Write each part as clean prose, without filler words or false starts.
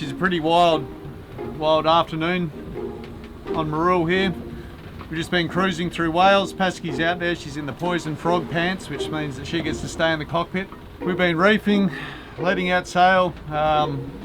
It's a pretty wild afternoon on Marul here. We've just been cruising through Wales. Pasky's out there, she's in the poison frog pants, which means that she gets to stay in the cockpit. We've been reefing, letting out sail.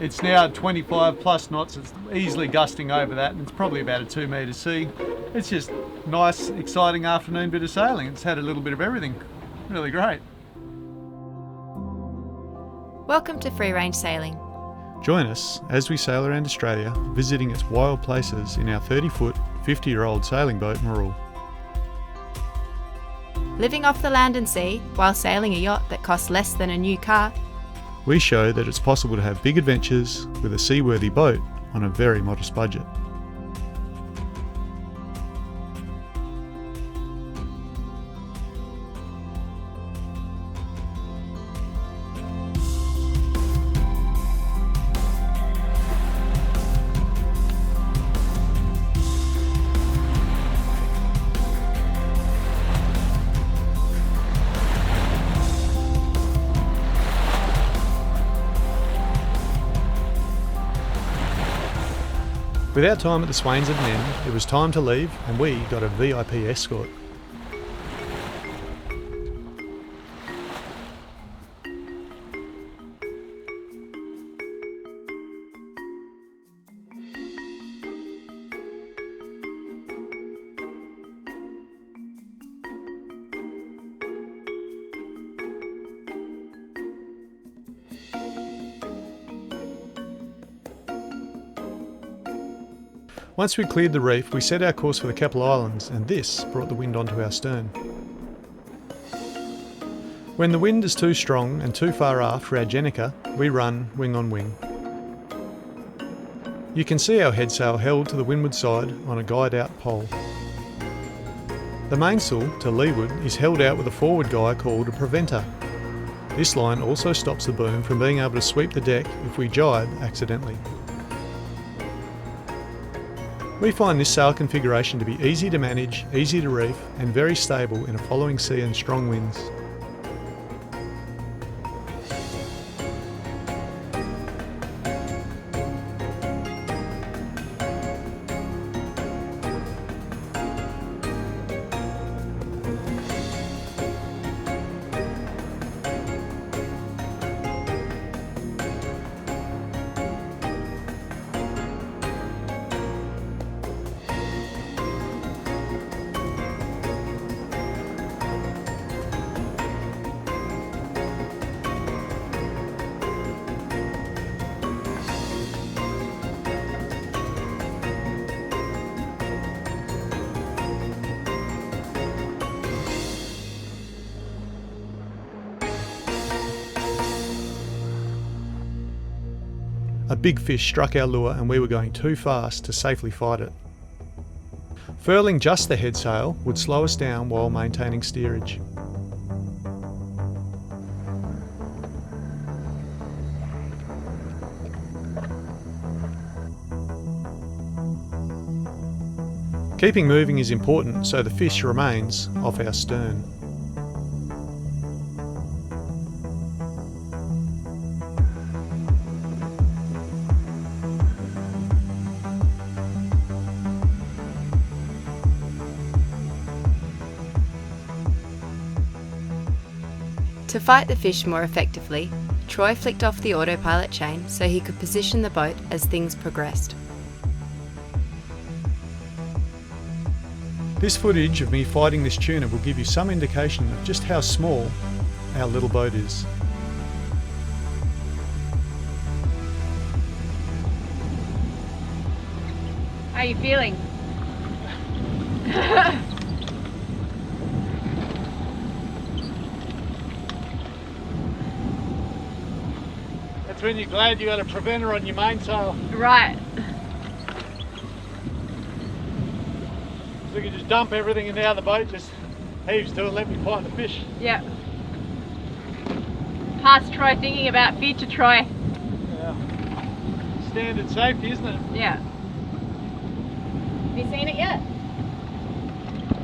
It's now 25 plus knots, it's easily gusting over that, and it's probably about a 2 metre sea. It's just nice, exciting afternoon bit of sailing. It's had a little bit of everything. Really great. Welcome to Free Range Sailing. Join us as we sail around Australia, visiting its wild places in our 30-foot, 50-year-old sailing boat, Marul. Living off the land and sea while sailing a yacht that costs less than a new car. We show that it's possible to have big adventures with a seaworthy boat on a very modest budget. With our time at the Swains at an end, it was time to leave and we got a VIP escort. Once we'd cleared the reef, we set our course for the Keppel Islands, and this brought the wind onto our stern. When the wind is too strong and too far aft for our Jenica, we run wing on wing. You can see our headsail held to the windward side on a guide-out pole. The mainsail, to leeward, is held out with a forward guy called a preventer. This line also stops the boom from being able to sweep the deck if we jibe accidentally. We find this sail configuration to be easy to manage, easy to reef, and very stable in a following sea and strong winds. A big fish struck our lure and we were going too fast to safely fight it. Furling just the headsail would slow us down while maintaining steerage. Keeping moving is important so the fish remains off our stern. To fight the fish more effectively, Troy flicked off the autopilot chain so he could position the boat as things progressed. This footage of me fighting this tuna will give you some indication of just how small our little boat is. How are you feeling? That's when you're glad you got a preventer on your mainsail. Right. So you can just dump everything in the boat, just heaves to it, let me find the fish. Yep. Past Troy thinking about future Troy. Yeah. Standard safety, isn't it? Yeah. Have you seen it yet?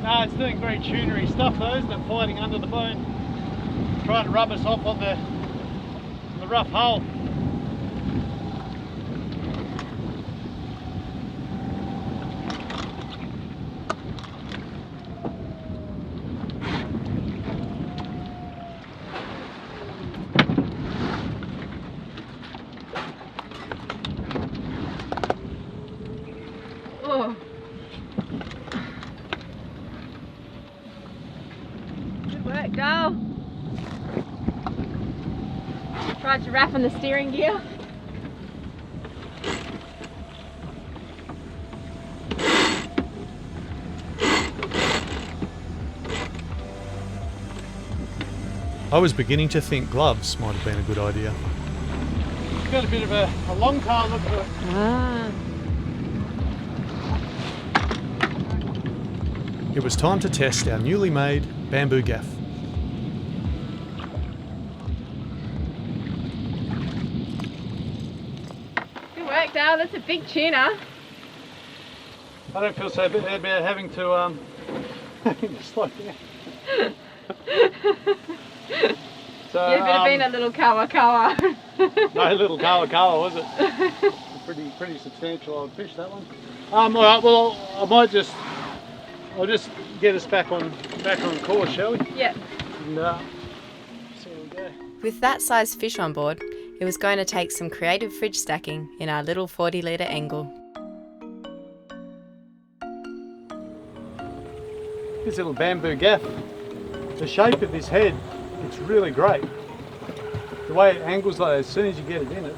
No, it's doing very tunery stuff though, isn't it? Fighting under the boat. Trying to rub us off on the rough hull. wrap on the steering gear. I was beginning to think gloves might have been a good idea. It's got a bit of a long tail look to it. Ah. It was time to test our newly made bamboo gaff. Good work, Dale. That's a big tuna. I don't feel so bad about having to just like that. So, You'd have been a little kawa. no little kawa, was it? Pretty substantial old fish, that one. All right, well, I'll just get us back on course, shall we? Yeah. And see how we go. With that size fish on board, it was going to take some creative fridge stacking in our little 40-litre angle. This little bamboo gaff, the shape of this head, it's really great. The way it angles like that, as soon as you get it in, it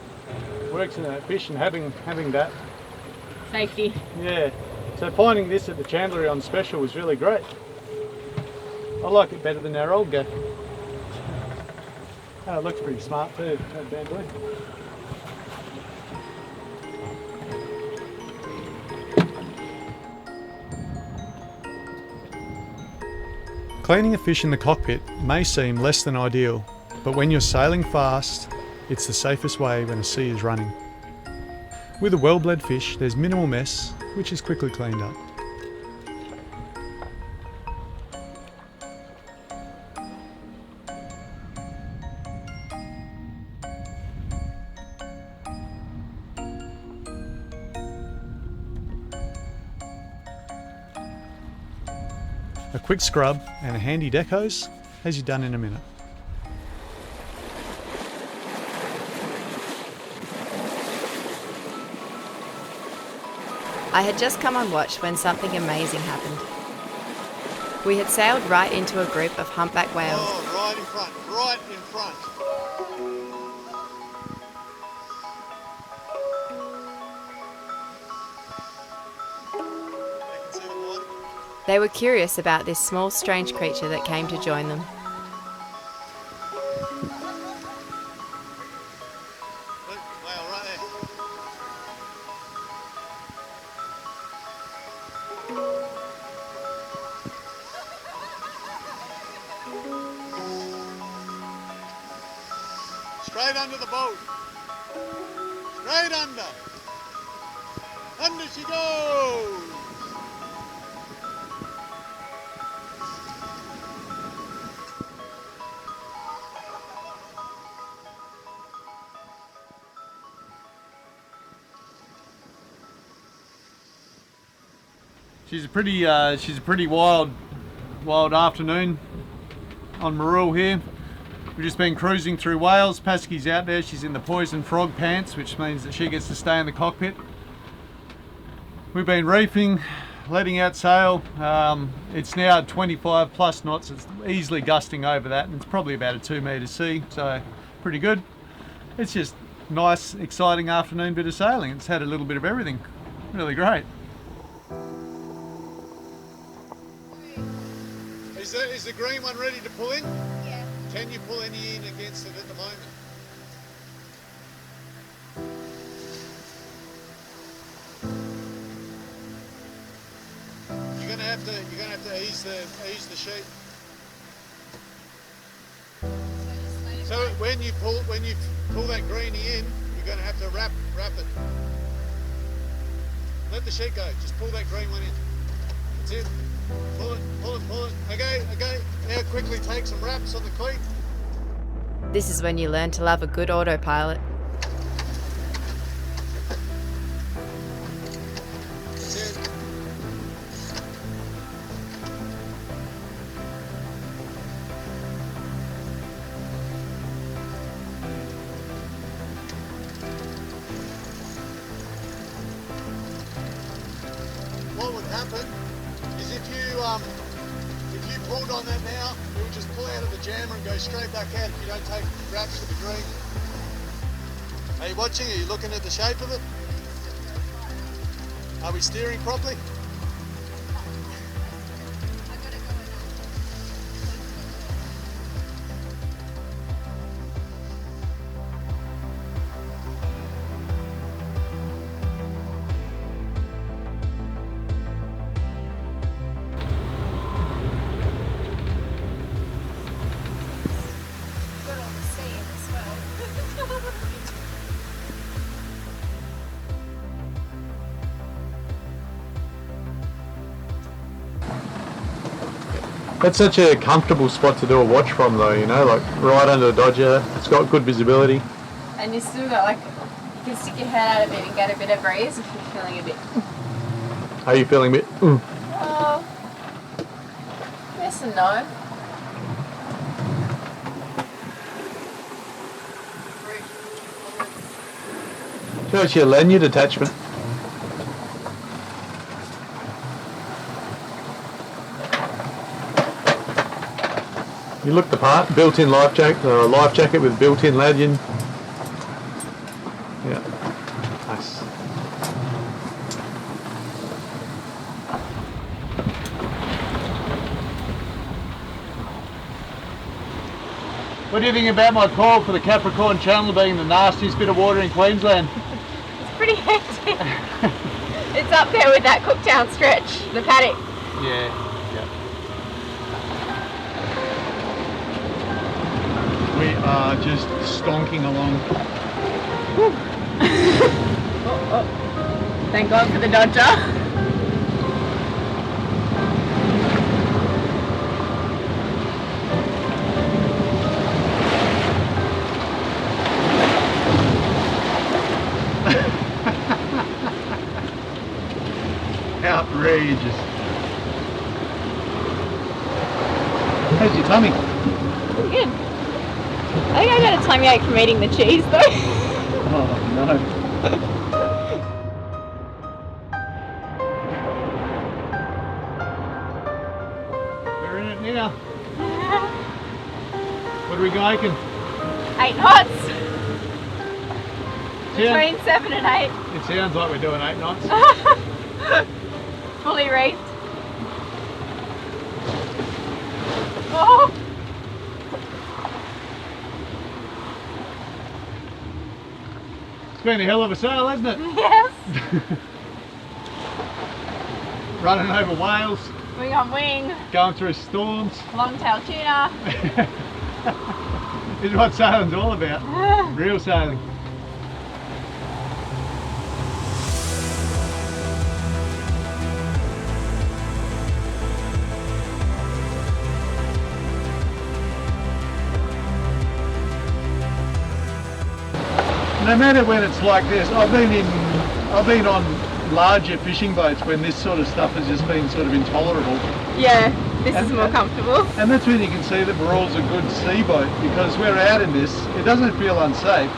works in that fish, and having that, Safety. yeah. So finding this at the chandlery on special was really great. I like it better than our old gaff. Oh, it looks pretty smart too, that bamboo. Cleaning a fish in the cockpit may seem less than ideal, but when you're sailing fast, it's the safest way when a sea is running. With a well-bled fish, there's minimal mess, which is quickly cleaned up. A quick scrub and a handy deck hose has you done in a minute. I had just come on watch when something amazing happened. We had sailed right into a group of humpback whales. Oh, right in front, right in front. They were curious about this small, strange creature that came to join them. Wow, right there. Straight under the boat. Straight under. Under she goes. She's a pretty wild afternoon on Marul here. We've just been cruising through Wales. Pasky's out there. She's in the poison frog pants, which means that she gets to stay in the cockpit. We've been reefing, letting out sail. It's now 25 plus knots. It's easily gusting over that, and it's probably about a 2 metre sea, so pretty good. It's just nice, exciting afternoon bit of sailing. It's had a little bit of everything. Really great. Is the green one ready to pull in? Yeah. Can you pull any in against it at the moment? You're gonna have to ease the sheet. So when you pull that greenie in, you're gonna have to wrap it. Let the sheet go. Just pull that green one in. That's it. Pull it. Okay. Now quickly take some wraps on the cleat. This is when you learn to love a good autopilot. That's it. What would happen is if you pulled on that now, it would just pull out of the jammer and go straight back out if you don't take wraps for the green. Are you watching? Are you looking at the shape of it? Are we steering properly? That's such a comfortable spot to do a watch from though, you know, like right under the Dodger. It's got good visibility. And you still got like, you can stick your head out a bit and get a bit of breeze if you're feeling a bit. Are you feeling a bit? Oh, yes and no. Shows your lanyard attachment. You look the part, built-in life jacket, or a life jacket with built-in lanyard. Yeah, nice. What do you think about my call for the Capricorn Channel being the nastiest bit of water in Queensland? It's pretty hectic. It's up there with that Cooktown stretch, the paddock. Yeah. We are just stonking along. Thank God for the Dodger. Outrageous. How's your tummy? Pretty good. I think I got a tummy ache from eating the cheese though. Oh no. We're in it now. What are we making? 8 knots. Yeah. Between 7 and 8. It sounds like we're doing 8 knots. Fully reefed. Oh. It's been a hell of a sail, hasn't it? Yes. Running over whales, Wing on wing. going through storms. Long-tail tuna. This is what sailing's all about. Real sailing. No matter when it's like this, I've been on larger fishing boats when this sort of stuff has just been sort of intolerable. Yeah, this is more comfortable. And that's when you can see that Marul's a good sea boat, because we're out in this, it doesn't feel unsafe.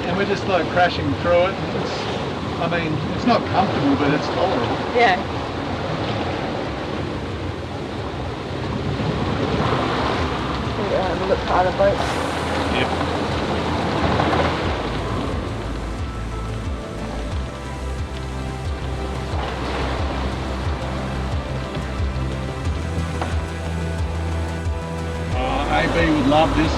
And we're just like crashing through it. I mean, it's not comfortable, but it's tolerable. Yeah. Have a look at the boat. Yep. AB would love this.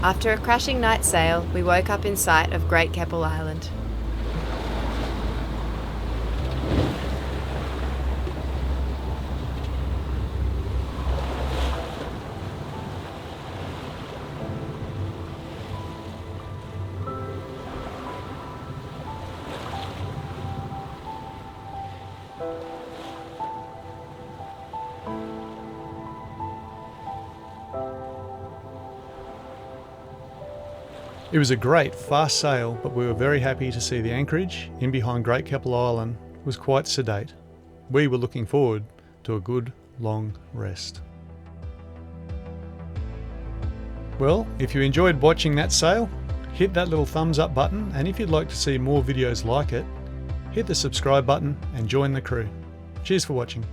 After a crashing night sail, we woke up in sight of Great Keppel Island. It was a great, fast sail, but we were very happy to see the anchorage in behind Great Keppel Island was quite sedate. We were looking forward to a good, long rest. Well, if you enjoyed watching that sail, hit that little thumbs up button, and if you'd like to see more videos like it, hit the subscribe button and join the crew. Cheers for watching.